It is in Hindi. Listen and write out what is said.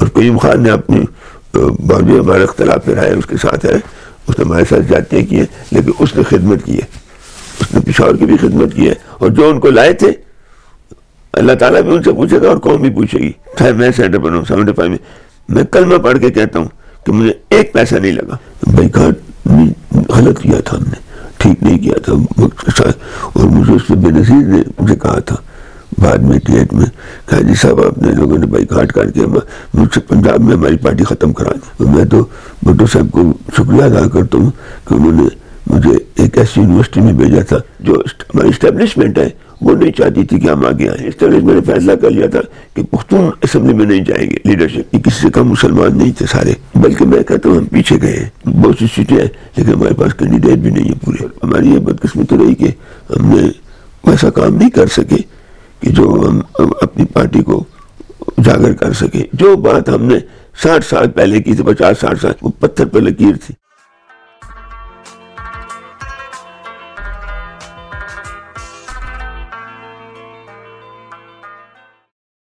और कयूम खान ने अपनी बावजूद हमारे इख्तलाफ फिर है उसके साथ है, उसने हमारे साथ जातियाँ की है, लेकिन उसने खिदमत की है, उसने पिशावर की भी खिदमत की है। और जो उनको लाए थे अल्लाह ताला भी उनसे पूछेगा और कौन भी पूछेगी। चाहे मैं सेंटर पर हूँ 75 में, मैं कलमा पढ़ के कहता हूँ कि मुझे एक पैसा नहीं लगा। बाइकाट गलत किया था, हमने ठीक नहीं किया था वक्त के साथ। और मुझे उससे बेनज़ीर ने मुझे कहा था बाद में 88 में, कहा जी साहब आपने लोगों ने बाइकाट करके मुझसे पंजाब में हमारी पार्टी ख़त्म करा दी। तो मैं तो भुट्टो साहब को शुक्रिया अदा करता हूँ कि उन्होंने मुझे एक ऐसी यूनिवर्सिटी में भेजा था जो हमारी इस्टेब्लिशमेंट है वो नहीं चाहती थी कि हम आगे आए। इस्टेब्लिशमेंट ने फैसला कर लिया था कि पुख्तून असेंबली में नहीं जाएंगे, लीडरशिप किसी से कम मुसलमान नहीं थे सारे, बल्कि मैं कहता हूँ हम पीछे गए हैं। बहुत सी सीटें हैं लेकिन हमारे पास कैंडिडेट भी नहीं है पूरे। हमारी ये बदकिस्मती रही कि हमने वैसा काम नहीं कर सके कि जो हम अपनी पार्टी को उजागर कर सके। जो बात हमने 60 साल पहले की थी, 50-60 साल, वो पत्थर पर लकीर थी।